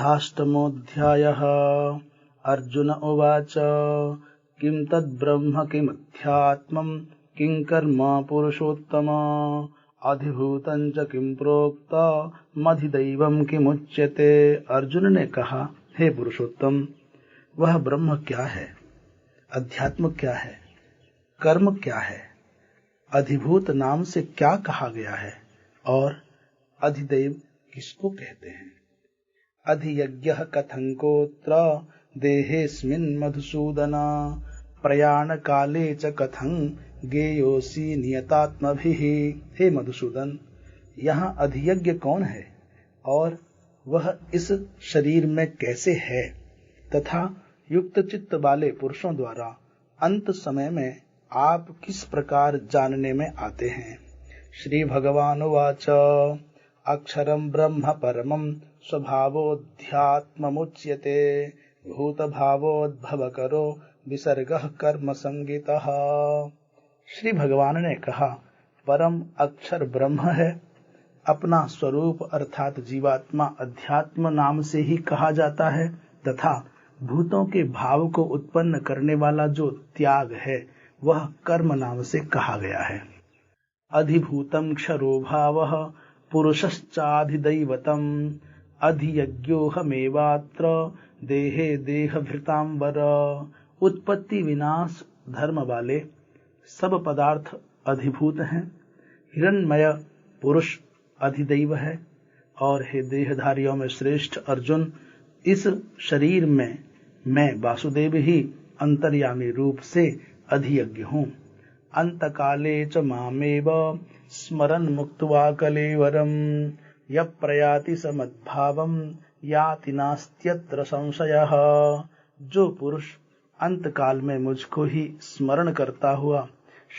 अथाष्टमोऽध्यायः। अर्जुन उवाच किं तद्ब्रह्म किमध्यात्मं किं कर्म पुरुषोत्तम अधिभूतं च किं प्रोक्तमधिदैवं किमुच्यते। अर्जुन ने कहा, हे पुरुषोत्तम, वह ब्रह्म क्या है, अध्यात्म क्या है, कर्म क्या है, अधिभूत नाम से क्या कहा गया है और अधिदैव किसको कहते हैं। अधियज्ञः कथं कोत्र देहेऽस्मिन् मधुसूदन प्रयाण काले च कथं गेयोऽसि नियतात्मभिः। हे मधुसूदन, यहाँ अधियज्ञ कौन है और वह इस शरीर में कैसे है तथा युक्त चित्त वाले पुरुषों द्वारा अंत समय में आप किस प्रकार जानने में आते हैं। श्री भगवानुवाच अक्षरं ब्रह्म परमं स्वभावोऽध्यात्ममुच्यते भूतभावोद्भवकरो विसर्गः कर्म संगितः। श्री भगवान ने कहा, परम अक्षर ब्रह्म है, अपना स्वरूप अर्थात जीवात्मा अध्यात्म नाम से ही कहा जाता है तथा भूतों के भाव को उत्पन्न करने वाला जो त्याग है वह कर्म नाम से कहा गया है। अधिभूतं क्षरो भावः पुरुषश्चाधिदैवतम् अधियज्ञोऽहमेवात्र देहे देहभृतांबर। उत्पत्ति विनाश धर्म वाले सब पदार्थ अधिभूत हैं, हिरण्मय पुरुष अधिदैव है और हे देहधारियों में श्रेष्ठ अर्जुन, इस शरीर में मैं वासुदेव ही अंतर्यामी रूप से अधियज्ञ हूँ। अंतकाले च मामेव स्मरन् मुक्त्वा कलेवरं यः प्रयाति समद्भावं याति नास्त्यत्र संशयः। जो पुरुष अंतकाल में मुझको ही स्मरण करता हुआ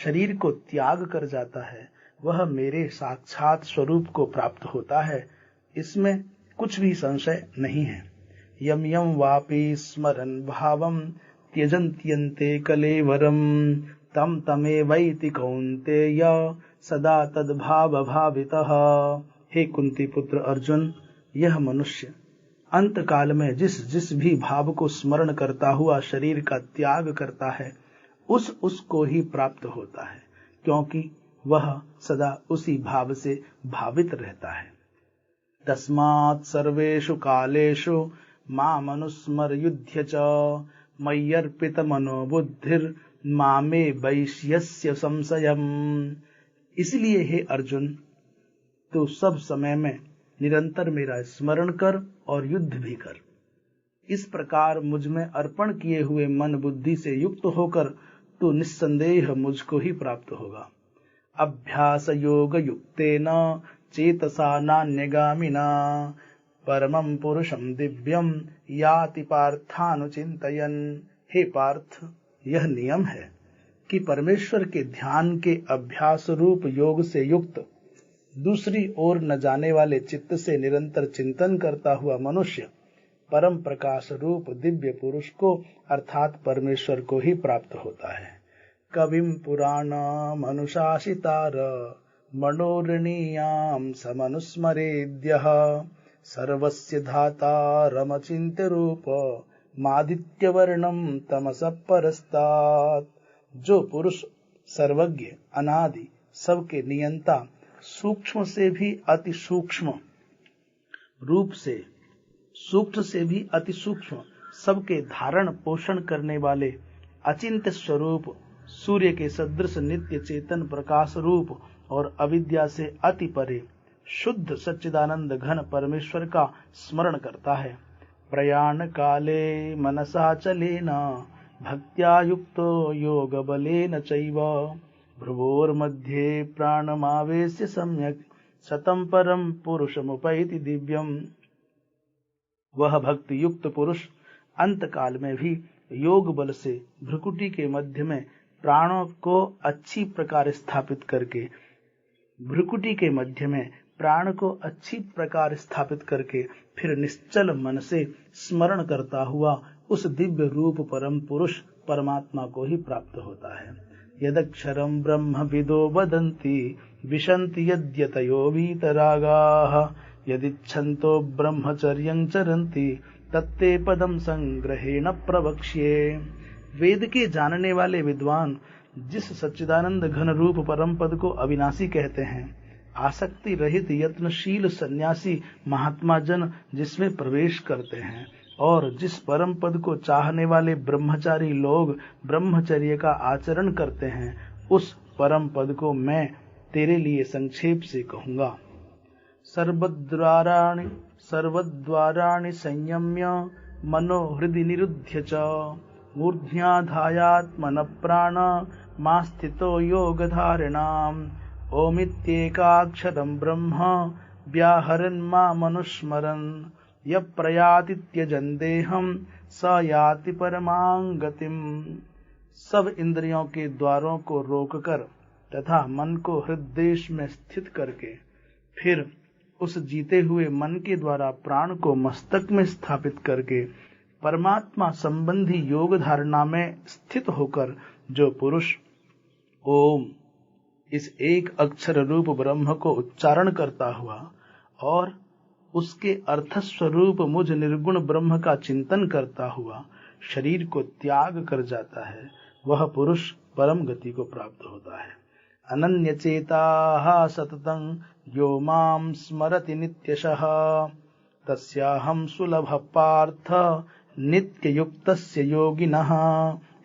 शरीर को त्याग कर जाता है वह मेरे साक्षात स्वरूप को प्राप्त होता है, इसमें कुछ भी संशय नहीं है। यम यम वापि स्मरन् भावं त्यजन्त्यन्ते कलेवरं तम तमेवैति कौन्तेय सदा तद्भाव भावितः। हे कुंती पुत्र अर्जुन, यह मनुष्य अंत काल में जिस जिस भी भाव को स्मरण करता हुआ शरीर का त्याग करता है उसको ही प्राप्त होता है, क्योंकि वह सदा उसी भाव से भावित रहता है। तस्मात् सर्वेषु कालेषु मामनुस्मरयुध्य च मय्यर्पितमनो बुद्धिर्मामे वैश्यस्य संशयम्। इसलिए हे अर्जुन, तू सब समय में निरंतर मेरा स्मरण कर और युद्ध भी कर। इस प्रकार मुझ में अर्पण किए हुए मन बुद्धि से युक्त होकर तू निस्संदेह मुझको ही प्राप्त होगा। अभ्यास योग युक्तेन चेतसा नान्यगामिना परमं पुरुषं दिव्यं याति पार्थानुचिन्तयन्। हे पार्थ, यह नियम है कि परमेश्वर के ध्यान के अभ्यास रूप योग से युक्त दूसरी ओर न जाने वाले चित्त से निरंतर चिंतन करता हुआ मनुष्य परम प्रकाश रूप दिव्य पुरुष को अर्थात परमेश्वर को ही प्राप्त होता है। कविं पुराणमनुशासितार मनोरणीयां समनुस्मरेद्यः सर्वस्य धातारमचिन्त्य रूप मादित्यवर्णं तमसः परस्तात्। जो पुरुष सर्वज्ञ अनादि सबके नियंता सूक्ष्म से भी अति सूक्ष्म रूप से सूक्ष्म से भी अति सूक्ष्म सबके धारण पोषण करने वाले अचिंत्य स्वरूप सूर्य के सदृश नित्य चेतन प्रकाश रूप और अविद्या से अति परे शुद्ध सच्चिदानंद घन परमेश्वर का स्मरण करता है। प्रयाण काले मनसा चलेन भक्त्या युक्तो योग बलेन चैव भ्रुवोर्मध्ये प्राणमावेश्य सम्यक् शतं परम पुरुषमुपैति दिव्यम। वह भक्ति युक्त पुरुष अंत काल में भी योग बल से भ्रुकुटी के मध्य में प्राणों को अच्छी प्रकार स्थापित करके फिर निश्चल मन से स्मरण करता हुआ उस दिव्य रूप परम पुरुष परमात्मा को ही प्राप्त होता है। यदक्षरं ब्रह्म विदो वदन्ति विशन्ति यद्यतयो वीतरागाः यदिच्छन्तो ब्रह्मचर्यं चरन्ति तत्ते पदम संग्रहेण प्रवक्ष्ये। वेद के जानने वाले विद्वान जिस सच्चिदानंद घन रूप परम पद को अविनाशी कहते हैं, आसक्ति रहित यत्नशील सन्यासी महात्मा जन जिसमें प्रवेश करते हैं, और जिस परम पद को चाहने वाले ब्रह्मचारी लोग ब्रह्मचर्य का आचरण करते हैं, उस परम पद को मैं तेरे लिए संक्षेप से कहूंगा। सर्वद्वाराणि संयम्य मनो हृदि निरुध्य च मूर्ध्याधायात्मन प्राण मा स्थितो योगधारिणाम् ओमित्येकाक्षरं ब्रह्म व्याहरन् मामनुस्मरन् यः प्रयाति त्यजन् देहं स याति परमां गतिम्। सब इंद्रियों के द्वारों को रोककर तथा मन को हृदय में स्थित करके फिर उस जीते हुए मन के द्वारा प्राण को मस्तक में स्थापित करके परमात्मा संबंधी योग धारणा में स्थित होकर जो पुरुष ओम इस एक अक्षर रूप ब्रह्म को उच्चारण करता हुआ और उसके अर्थ स्वरूप मुझ निर्गुण ब्रह्म का चिंतन करता हुआ शरीर को त्याग कर जाता है, वह पुरुष परम गति को प्राप्त होता है। अनन्य चेताः सततं यो मां स्मरति नित्यशः तस्याहं सुलभ पार्थ नित्य युक्तस्य योगिनः।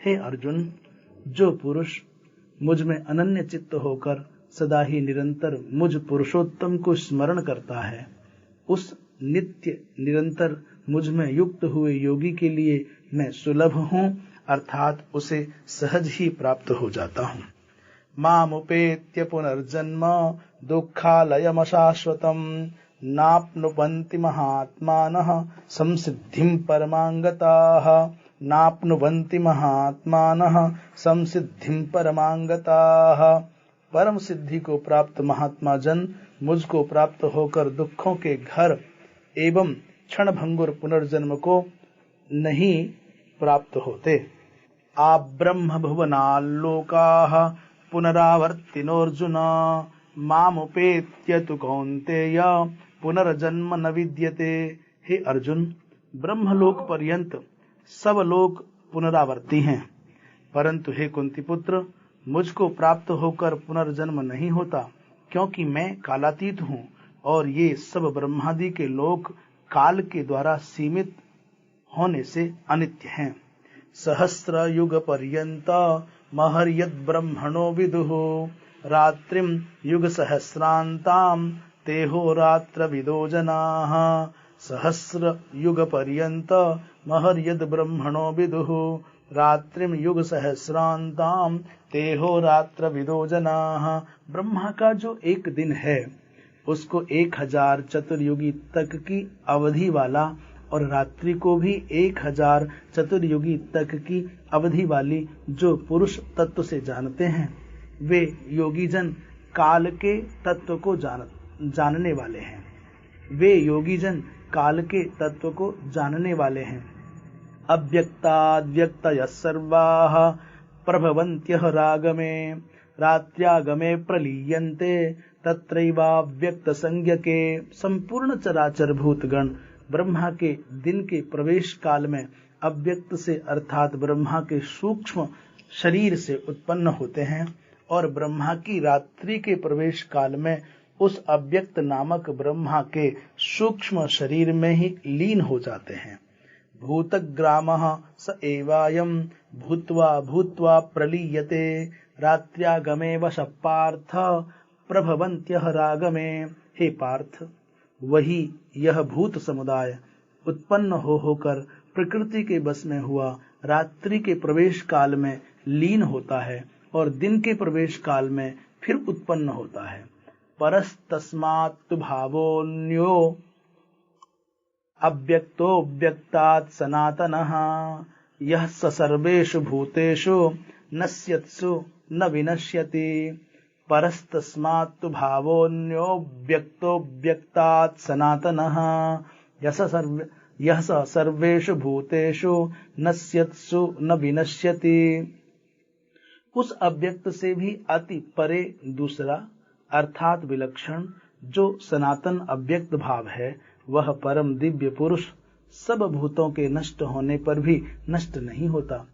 हे अर्जुन, जो पुरुष मुझ में अनन्य चित्त होकर सदा ही निरंतर मुझ पुरुषोत्तम को स्मरण करता है, उस नित्य निरंतर मुझ में युक्त हुए योगी के लिए मैं सुलभ हूँ, अर्थात उसे सहज ही प्राप्त हो जाता हूँ। मामुपेत्य पुनर्जन्म दुःखालयमशाश्वतम् नाप्नुवन्ति महात्मानः संसिद्धिं परमांगताः नाप्नुवन्ति महात्मानः संसिद्धिं परमांगताः। परम सिद्धि को प्राप्त महात्मा जन मुझको प्राप्त होकर दुखों के घर एवं क्षण भंगुर पुनर्जन्म को नहीं प्राप्त होते। आप ब्रह्म भुवनाल्लोकाः पुनरावर्तिनोऽर्जुन मामुपेत्य तु कौन्तेय पुनर्जन्म न विद्यते। हे अर्जुन, ब्रह्मलोक पर्यंत सब लोग पुनरावर्ती हैं, परंतु हे कुंती पुत्र, मुझको प्राप्त होकर पुनर्जन्म नहीं होता, क्योंकि मैं कालातीत हूँ और ये सब ब्रह्मादि के लोक काल के द्वारा सीमित होने से अनित्य हैं। सहस्र युग पर्यंत महर्यद ब्रह्मणो विदुः रात्रिम युग सहस्रांताम तेहो रात्र विदो जनाः। सहस्र युग पर्यंत महर्यद ब्रह्मणो विदुः रात्रिम युग सहस्रांताम तेहो रात्र विदो जनाः। ब्रह्मा का जो एक दिन है उसको 1000 चतुर्युगी तक की अवधि वाला और रात्रि को भी 1000 चतुर्युगी तक की अवधि वाली जो पुरुष तत्व से जानते हैं, वे योगी जन काल के तत्व को जानने वाले हैं। वे योगी जन काल के तत्व को जानने वाले हैं। अव्यक्ताद्व्यक्तयः सर्वाः प्रभवन्त्यः रागमे रात्र्यागमे प्रलीयन्ते तत्रैवाव्यक्त संज्ञके। संपूर्ण चराचर भूतगण ब्रह्मा के दिन के प्रवेश काल में अव्यक्त से अर्थात ब्रह्मा के सूक्ष्म शरीर से उत्पन्न होते हैं और ब्रह्मा की रात्रि के प्रवेश काल में उस अव्यक्त नामक ब्रह्मा के सूक्ष्म शरीर में ही लीन हो जाते हैं। भूतग्रामः स एवायं भूत्वा भूत्वा प्रलीयते रात्र्यागमे वश पार्थ प्रभवन्त्यः रागमे। हे पार्थ, वही यह भूत समुदाय उत्पन्न होकर प्रकृति के बस में हुआ रात्रि के प्रवेश काल में लीन होता है और दिन के प्रवेश काल में फिर उत्पन्न होता है। परस्तस्मात् भावोऽन्यो अव्यक्तो व्यक्तात् सनातनः यः स सर्वेषु भूतेषु नश्यत्सु न विनश्यति। परस्तस्मात् भावोऽन्यो व्यक्तो व्यक्तात् सनातनः यः स सर्वेषु भूतेषु नश्यत्सु न विनश्यति। उस अव्यक्त से भी अति परे दूसरा अर्थात विलक्षण जो सनातन अव्यक्त भाव है वह परम दिव्य पुरुष सब भूतों के नष्ट होने पर भी नष्ट नहीं होता।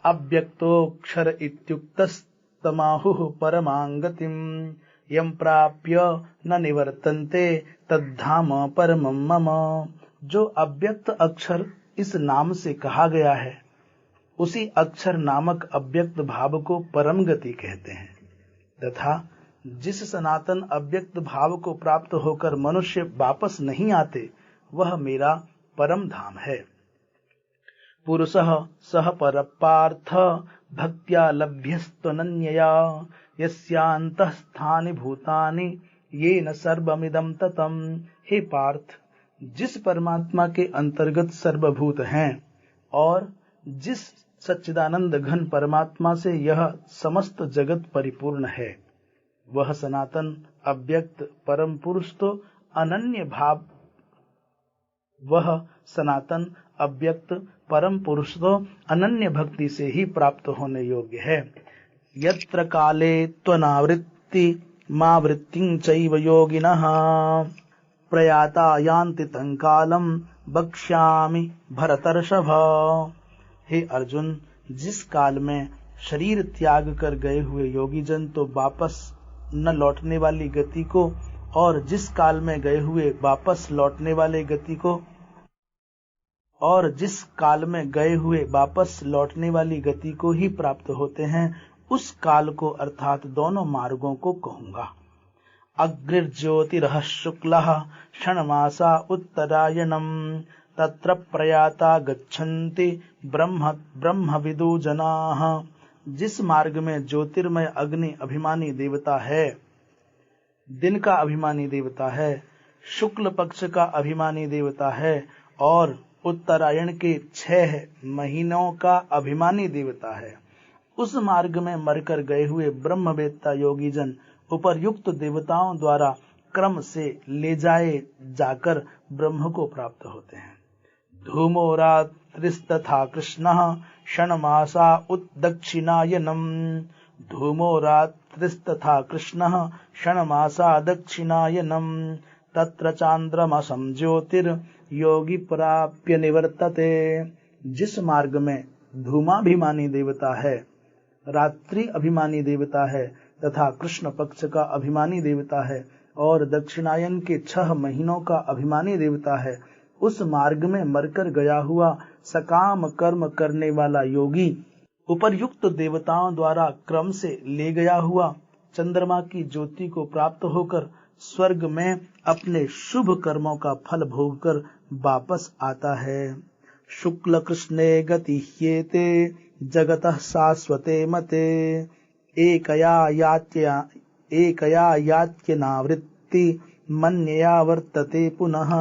अव्यक्तोक्षर इत्युक्तस्तमाहुः परमांगतिम यम प्राप्य न निवर्तन्ते तद्धाम परमं मम। जो अव्यक्त अक्षर इस नाम से कहा गया है उसी अक्षर नामक अव्यक्त भाव को परम गति कहते हैं, तथा जिस सनातन अव्यक्त भाव को प्राप्त होकर मनुष्य वापस नहीं आते वह मेरा परम धाम है। पुरुषः सह परपार्थ भक्त्या लभ्यस्त्वनन्यया यस्यान्तःस्थानि भूतानि येन सर्वमिदं ततम्। हे पार्थ, जिस परमात्मा के अंतर्गत सर्वभूत हैं और जिस सच्चिदानंद घन परमात्मा से यह समस्त जगत परिपूर्ण है वह सनातन अव्यक्त परम पुरुष तो अनन्य भाव वह सनातन अव्यक्त परम पुरुष तो अनन्य भक्ति से ही प्राप्त होने योग्य है। यत्र काले त्वनावृत्ति मा वृत्तिं चैव योगिनः प्रयाता यान्ति तं कालम बक्ष्यामि भरतर्षभ। हे अर्जुन, जिस काल में शरीर त्याग कर गए हुए योगी जन तो वापस न लौटने वाली गति को और जिस काल में गए हुए वापस लौटने वाले गति को और जिस काल में गए हुए वापस लौटने वाली गति को ही प्राप्त होते हैं उस काल को अर्थात दोनों मार्गों को कहूंगा। अग्निर्ज्योतिरः शुक्लः षण्मासा उत्तरायणम् तत्र प्रयाता गच्छन्ति ब्रह्मविदु जनाः। जिस मार्ग में ज्योतिर्मय अग्नि अभिमानी देवता है, दिन का अभिमानी देवता है, शुक्ल पक्ष का अभिमानी देवता है और उत्तरायण के 6 महीनों का अभिमानी देवता है, उस मार्ग में मरकर गए हुए ब्रह्मवेत्ता योगी जन उपर्युक्त देवताओं द्वारा क्रम से ले जाए जाकर ब्रह्म को प्राप्त होते हैं। धूमो रात्रिस्तथा कृष्णः षण्मासा उत्दक्षिणायनम्। धूमो रात्रिस्तथा कृष्णः षण्मासा दक्षिणायनम् तत्र चान्द्रमसं ज्योतिर्योगी प्राप्य निवर्तते। जिस मार्ग में धूमाभिमानी देवता है, रात्रि अभिमानी देवता है तथा कृष्ण पक्ष का अभिमानी देवता है और दक्षिणायन के 6 महीनों का अभिमानी देवता है, उस मार्ग में मरकर गया हुआ सकाम कर्म करने वाला योगी उपर्युक्त देवताओं द्वारा क्रम से ले गया हुआ चंद्रमा की ज्योति को प्राप्त होकर स्वर्ग में अपने शुभ कर्मों का फल भोगकर वापस आता है। शुक्ल कृष्णे गतिह्येते जगतः शाश्वते मते एकया यात्यनावृत्ति मन्यया वर्तते पुनः।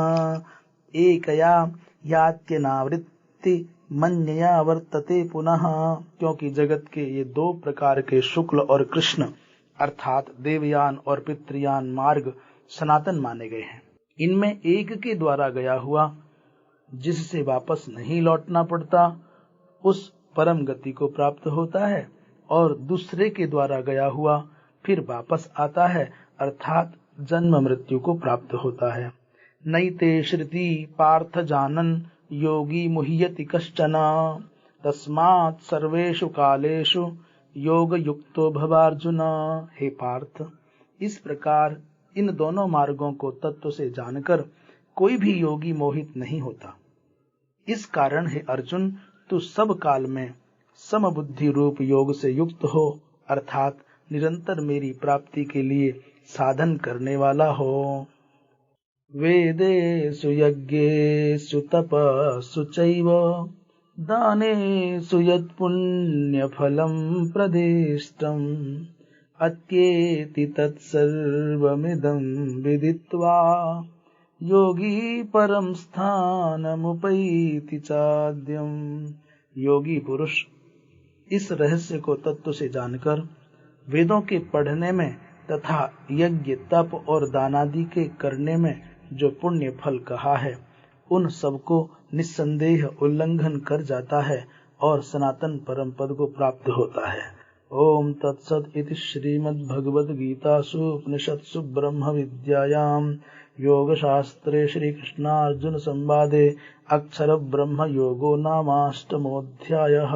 एकया यात्यनावृत्ति मन्यया वर्तते पुनः। क्योंकि जगत के ये 2 प्रकार के शुक्ल और कृष्ण अर्थात देवयान और पितृयान मार्ग सनातन माने गए हैं। इनमें एक के द्वारा गया हुआ जिससे वापस नहीं लौटना पड़ता उस परम गति को प्राप्त होता है और दूसरे के द्वारा गया हुआ फिर वापस आता है अर्थात जन्म मृत्यु को प्राप्त होता है। नैते श्रुति पार्थ जानन योगी मुह्यति कश्चन तस्मात् सर्वेषु कालेषु योग युक्तो भवार्जुन। हे पार्थ, इस प्रकार इन दोनों मार्गों को तत्व से जानकर कोई भी योगी मोहित नहीं होता। इस कारण हे अर्जुन, तू सब काल में समबुद्धि रूप योग से युक्त हो अर्थात निरंतर मेरी प्राप्ति के लिए साधन करने वाला हो। वेदेषु यज्ञेषु तपस्सु चैव दानेषु यत्पुण्यफलं प्रदिष्टम् अत्येति तत्सर्वमिदं विदित्वा योगी परम स्थानमुपैति चाद्यम्। योगी पुरुष इस रहस्य को तत्व से जानकर वेदों के पढ़ने में तथा यज्ञ तप और दानादि के करने में जो पुण्य फल कहा है उन सबको निस्संदेह उल्लंघन कर जाता है और सनातन परम पद को प्राप्त होता है। ओम तत्सत् इति श्रीमद्भगवद्गीतासु उपनिषत्सु ब्रह्मविद्यायां योगशास्त्रे श्रीकृष्णार्जुनसंवादे अक्षरब्रह्मयोगो नामाष्टमोऽध्यायः।